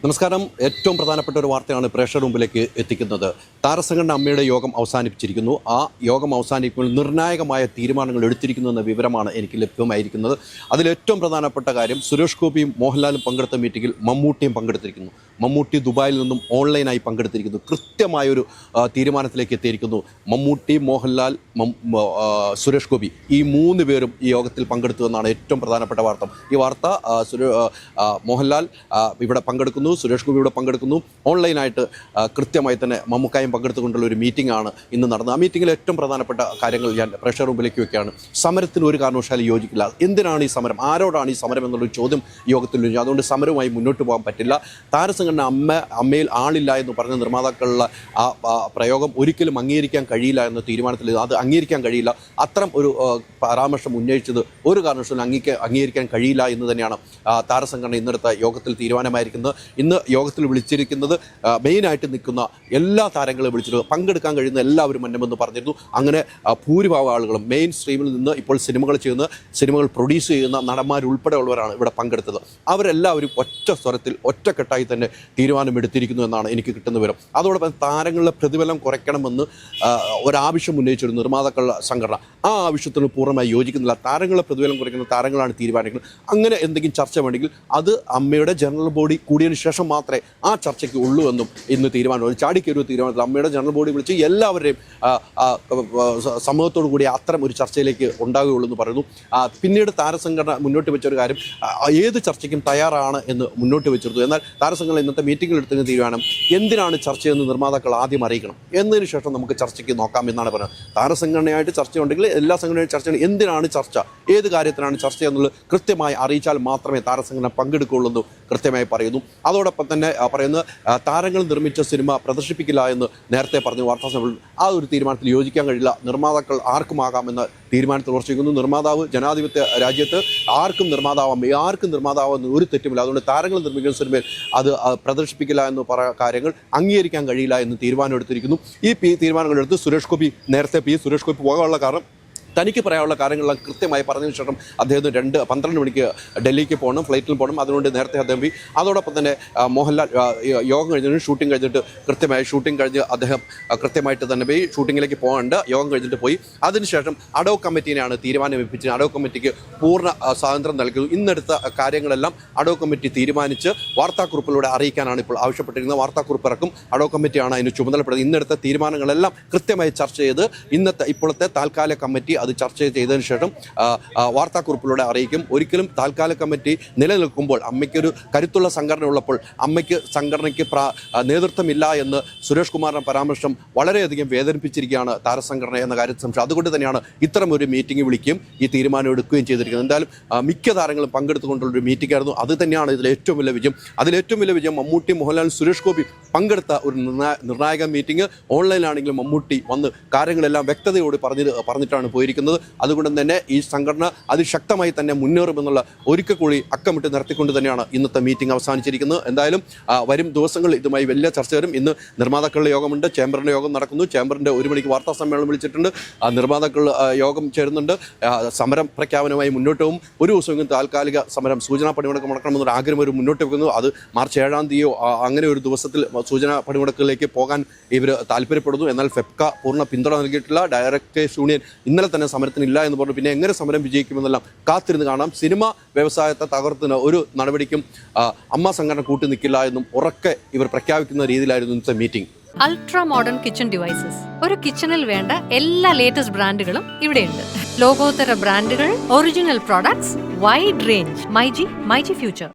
നമസ്കാരം. ഏറ്റവും പ്രധാനപ്പെട്ട ഒരു വാർത്തയാണ് പ്രേക്ഷകർ മുമ്പിലേക്ക് എത്തിക്കുന്നത്. താരസംഘടന അമ്മയുടെ യോഗം അവസാനിപ്പിച്ചിരിക്കുന്നു. ആ യോഗം അവസാനിക്കുമ്പോൾ നിർണായകമായ തീരുമാനങ്ങൾ എടുത്തിരിക്കുന്നു എന്ന വിവരമാണ് എനിക്ക് ലഭ്യമായിരിക്കുന്നത്. അതിലേറ്റവും പ്രധാനപ്പെട്ട കാര്യം, സുരേഷ് ഗോപിയും മോഹൻലാലും പങ്കെടുത്ത മീറ്റിംഗിൽ മമ്മൂട്ടിയും പങ്കെടുത്തിരിക്കുന്നു. മമ്മൂട്ടി ദുബായിൽ നിന്നും ഓൺലൈനായി പങ്കെടുത്തിരിക്കുന്നു. കൃത്യമായൊരു തീരുമാനത്തിലേക്ക് എത്തിയിരിക്കുന്നു. മമ്മൂട്ടി, മോഹൻലാൽ, സുരേഷ് ഗോപി ഈ മൂന്ന് പേരും ഈ യോഗത്തിൽ പങ്കെടുത്തു എന്നാണ് ഏറ്റവും പ്രധാനപ്പെട്ട വാർത്ത. ഈ വാർത്ത മോഹൻലാൽ ഇവിടെ പങ്കെടുക്കുന്നു, സുരേഷ് ഗോപി ഇവിടെ പങ്കെടുക്കുന്നു. ഓൺലൈനായിട്ട് കൃത്യമായി തന്നെ മമ്മൂക്കായും പങ്കെടുത്തുകൊണ്ടുള്ള ഒരു മീറ്റിംഗ് ആണ് ഇന്ന് നടന്നത്. ആ മീറ്റിംഗിൽ ഏറ്റവും പ്രധാനപ്പെട്ട കാര്യങ്ങൾ ഞാൻ പ്രേക്ഷകർ മുമ്പിലേക്ക് വയ്ക്കുകയാണ്. സമരത്തിന് ഒരു കാരണവശാലും യോജിക്കില്ല. എന്തിനാണ് ഈ സമരം, ആരോടാണ് ഈ സമരം എന്നുള്ളൊരു ചോദ്യം യോഗത്തിൽ ഉയർന്നു. അതുകൊണ്ട് സമരവുമായി മുന്നോട്ട് പോകാൻ പറ്റില്ല. താരസംഘടന അമ്മയിൽ ആളില്ല എന്ന് പറഞ്ഞ നിർമ്മാതാക്കളുള്ള ആ പ്രയോഗം ഒരിക്കലും അംഗീകരിക്കാൻ കഴിയില്ല എന്ന തീരുമാനത്തിൽ അത് അംഗീകരിക്കാൻ കഴിയില്ല. അത്തരം ഒരു പരാമർശം ഉന്നയിച്ചത് ഒരു കാരണവശാലും അംഗീകരിക്കാൻ കഴിയില്ല എന്ന് തന്നെയാണ് താരസംഘടന ഇന്നെടുത്ത യോഗത്തിൽ തീരുമാനമായിരിക്കുന്നത്. ഇന്ന് യോഗത്തിൽ വിളിച്ചിരിക്കുന്നത് മെയിനായിട്ട് നിൽക്കുന്ന എല്ലാ താരങ്ങളെയും വിളിച്ചിട്ട് പങ്കെടുക്കാൻ കഴിയുന്ന എല്ലാവരും മന്നമെന്ന് പറഞ്ഞിരുന്നു. അങ്ങനെ ഭൂരിഭാഗം ആളുകളും മെയിൻ സ്ട്രീമിൽ നിന്ന് ഇപ്പോൾ സിനിമകൾ പ്രൊഡ്യൂസ് ചെയ്യുന്ന നടന്മാരുൾപ്പെടെയുള്ളവരാണ് ഇവിടെ പങ്കെടുത്തത്. അവരെല്ലാവരും ഒറ്റ സ്വരത്തിൽ ഒറ്റക്കെട്ടായി തന്നെ തീരുമാനമെടുത്തിരിക്കുന്നു എന്നാണ് എനിക്ക് കിട്ടുന്ന വിവരം. അതോടൊപ്പം താരങ്ങളുടെ പ്രതിഫലം കുറയ്ക്കണമെന്ന് ഒരാവശ്യം ഉന്നയിച്ചൊരു നിർമ്മാതാക്കളുടെ സംഘടന ആ ആവശ്യത്തിന് പൂർണ്ണമായി യോജിക്കുന്നില്ല. താരങ്ങളുടെ പ്രതിഫലം കുറയ്ക്കുന്ന താരങ്ങളാണ് തീരുമാനിക്കുന്നത്. അങ്ങനെ എന്തെങ്കിലും ചർച്ച വേണമെങ്കിൽ അത് അമ്മയുടെ ജനറൽ ബോഡി കൂടിയതിന് ശേഷം മാത്രമേ ആ ചർച്ചയ്ക്ക് ഉള്ളൂ എന്നും ഇന്ന് തീരുമാനം. ചാടിക്കൊരു തീരുമാനത്തിൽ അമ്മയുടെ ജനറൽ ബോഡി വിളിച്ച് എല്ലാവരെയും സമൂഹത്തോടു കൂടി അത്തരം ഒരു ചർച്ചയിലേക്ക് ഉണ്ടാകുകയുള്ളൂ എന്ന് പറയുന്നു. പിന്നീട് താരസംഘടന മുന്നോട്ട് വെച്ചൊരു കാര്യം, ഏത് ചർച്ചയ്ക്കും തയ്യാറാണ് എന്ന് മുന്നോട്ട് വെച്ചിരുന്നു. എന്നാൽ താരസംഘടന ഇന്നത്തെ മീറ്റിംഗിൽ എടുത്ത തീരുമാനം, എന്തിനാണ് ചർച്ചയെന്ന് നിർമ്മാതാക്കൾ ആദ്യം അറിയിക്കണം, എന്നതിന് ശേഷം നമുക്ക് ചർച്ചയ്ക്ക് നോക്കാം എന്നാണ് പറയുന്നത്. താരസംഘടനയായിട്ട് ചർച്ചയുണ്ടെങ്കിൽ എല്ലാ സംഘടനയും ചർച്ചയാണ്. എന്തിനാണ് ചർച്ച, ഏത് കാര്യത്തിനാണ് ചർച്ച എന്നുള്ളത് കൃത്യമായി അറിയിച്ചാൽ മാത്രമേ താരസംഘടന പങ്കെടുക്കുകയുള്ളൂ എന്ന് കൃത്യമായി പറയുന്നു. അതോടൊപ്പം തന്നെ പറയുന്നത്, താരങ്ങൾ നിർമ്മിച്ച സിനിമ പ്രദർശിപ്പിക്കില്ല എന്ന് നേരത്തെ പറഞ്ഞു വാർത്താസമ്മേളനം. ആ ഒരു തീരുമാനത്തിൽ യോജിക്കാൻ കഴിയില്ല. നിർമ്മാതാക്കൾ ആർക്കുമാകാമെന്ന തീരുമാനത്തിൽ ഉറച്ചിരിക്കുന്നു. നിർമ്മാതാവ് ജനാധിപത്യ രാജ്യത്ത് ആർക്കും നിർമ്മാതാവാം, ആർക്കും നിർമ്മാതാവെന്ന് ഒരു തെറ്റുമില്ല. അതുകൊണ്ട് താരങ്ങൾ നിർമ്മിക്കുന്ന സിനിമയിൽ അത് പ്രദർശിപ്പിക്കില്ല എന്ന് കാര്യങ്ങൾ അംഗീകരിക്കാൻ കഴിയില്ല എന്ന് തീരുമാനമെടുത്തിരിക്കുന്നു. ഈ തീരുമാനങ്ങളെടുത്ത് നേരത്തെ സുരേഷ് ഗോപി പോകാനുള്ള കാരണം, തനിക്ക് പറയാനുള്ള കാര്യങ്ങളെല്ലാം കൃത്യമായി പറഞ്ഞതിന് ശേഷം അദ്ദേഹത്തിന് 12 മണിക്ക് ഡൽഹിക്ക് പോകണം, ഫ്ലൈറ്റിൽ പോകണം. അതുകൊണ്ട് നേരത്തെ അദ്ദേഹം പോയി. അതോടൊപ്പം തന്നെ മോഹൻലാൽ യോഗം കഴിഞ്ഞിട്ട് ഷൂട്ടിംഗ് കഴിഞ്ഞിട്ട് കൃത്യമായി ഷൂട്ടിംഗ് കഴിഞ്ഞ് അദ്ദേഹം കൃത്യമായിട്ട് തന്നെ പോയി ഷൂട്ടിങ്ങിലേക്ക് പോകേണ്ട. യോഗം കഴിഞ്ഞിട്ട് പോയി. അതിനുശേഷം അഡോക് കമ്മിറ്റീനെയാണ് തീരുമാനം ഏൽപ്പിച്ചത്. അഡോക് കമ്മിറ്റിക്ക് പൂർണ്ണ സ്വാതന്ത്ര്യം നൽകുന്നു. ഇന്നെടുത്ത കാര്യങ്ങളെല്ലാം അഡോക് കമ്മിറ്റി തീരുമാനിച്ച് വാർത്താക്കുറിപ്പിലൂടെ അറിയിക്കാനാണ് ഇപ്പോൾ ആവശ്യപ്പെട്ടിരിക്കുന്നത്. വാർത്താക്കുറിപ്പ് ഇറക്കും. അഡോക് കമ്മിറ്റിയാണ് അതിന് ചുമതലപ്പെടുന്നത്. ഇന്നെടുത്ത തീരുമാനങ്ങളെല്ലാം കൃത്യമായി ചർച്ച ചെയ്ത് ഇപ്പോഴത്തെ താൽക്കാലിക കമ്മിറ്റി അത് ചർച്ച ചെയ്തതിനു ശേഷം വാർത്താക്കുറിപ്പിലൂടെ അറിയിക്കും. ഒരിക്കലും താൽക്കാലിക കമ്മിറ്റി നിലനിൽക്കുമ്പോൾ, അമ്മയ്ക്കൊരു കരുത്തുള്ള സംഘടന ഉള്ളപ്പോൾ സംഘടനയ്ക്ക് നേതൃത്വമില്ല എന്ന് സുരേഷ് കുമാറിൻ്റെ പരാമർശം വളരെയധികം വേദനിപ്പിച്ചിരിക്കുകയാണ് താരസംഘടന എന്ന കാര്യത്തിൽ സംശയം. അതുകൊണ്ട് തന്നെയാണ് ഇത്തരം ഒരു മീറ്റിംഗ് വിളിക്കുകയും ഈ തീരുമാനം എടുക്കുകയും ചെയ്തിരിക്കുന്നത്. എന്തായാലും മിക്ക താരങ്ങളും പങ്കെടുത്തുകൊണ്ടുള്ളൊരു മീറ്റിംഗ് ആയിരുന്നു. അത് തന്നെയാണ് ഇതിലെ ഏറ്റവും വലിയ വിജയം. അതിലേറ്റവും വലിയ വിജയം മമ്മൂട്ടി, മോഹൻലാൽ, സുരേഷ് ഗോപി പങ്കെടുത്ത ഒരു നിർണായക മീറ്റിംഗ്. ഓൺലൈനാണെങ്കിലും മമ്മൂട്ടി വന്ന് കാര്യങ്ങളെല്ലാം വ്യക്തതയോട് പറഞ്ഞിട്ടാണ് പോയിരിക്കുന്നത്. അതുകൊണ്ട് തന്നെ ഈ സംഘടന അതിശക്തമായി തന്നെ മുന്നേറുമെന്നുള്ള ഒരിക്കൽ കൂടി അക്കമിട്ട് നിർത്തിക്കൊണ്ട് തന്നെയാണ് ഇന്നത്തെ മീറ്റിംഗ് അവസാനിച്ചിരിക്കുന്നത്. എന്തായാലും വരും ദിവസങ്ങളിൽ ഇതുമായി വലിയ ചർച്ച വരും. ഇന്ന് നിർമ്മാതാക്കളുടെ യോഗമുണ്ട്, ചേംബറിൻ്റെ യോഗം നടക്കുന്നു. ചേംബറിൻ്റെ 1 മണിക്ക് വാർത്താ സമ്മേളനം വിളിച്ചിട്ടുണ്ട്. നിർമ്മാതാക്കൾ യോഗം ചേരുന്നുണ്ട്. സമരം പ്രഖ്യാപനവുമായി മുന്നോട്ട് പോകും. ഒരു ദിവസമെങ്കിലും താൽക്കാലിക സമരം, സൂചനാ പണിമുടക്ക് മുടക്കണമെന്നൊരു ആഗ്രഹം ഒരു മുന്നോട്ട് വെക്കുന്നു. അത് മാർച്ച് 7-ാം തീയതിയോ അങ്ങനെ ഒരു ദിവസത്തിൽ സൂചനാ പണിമുടക്കിലേക്ക് പോകാൻ ഇവർ താല്പര്യപ്പെടുന്നു. എന്നാൽ ഫെപ്ക പൂർണ്ണ പിന്തുണ നൽകിയിട്ടില്ല. ഡയറക്ടേഴ്സ് യൂണിയൻ ഇന്നലെ തന്നെ സമരത്തിനില്ല എന്ന് പറഞ്ഞു. പിന്നെ എങ്ങനെ സമരം വിജയിക്കുമെന്നെല്ലാം കാത്തിരുന്ന് കാണാം. സിനിമ വ്യവസായത്തെ തകർത്തുന്ന ഒരു നടപടിക്കും അമ്മ സംഘടന കൂട്ടി നിൽക്കില്ല എന്നും ഉറക്കെ ഇവർ പ്രഖ്യാപിക്കുന്ന രീതിയിലായിരുന്നു ഇന്നത്തെ meeting. Ultra modern kitchen devices, ഒരു കിച്ചണിൽ വേണ്ട എല്ലാ ലേറ്റസ്റ്റ് ബ്രാൻഡുകളും ഇവിടെയുണ്ട്. ലോകോത്തര ബ്രാൻഡുകൾ, original products, wide range. MyG future.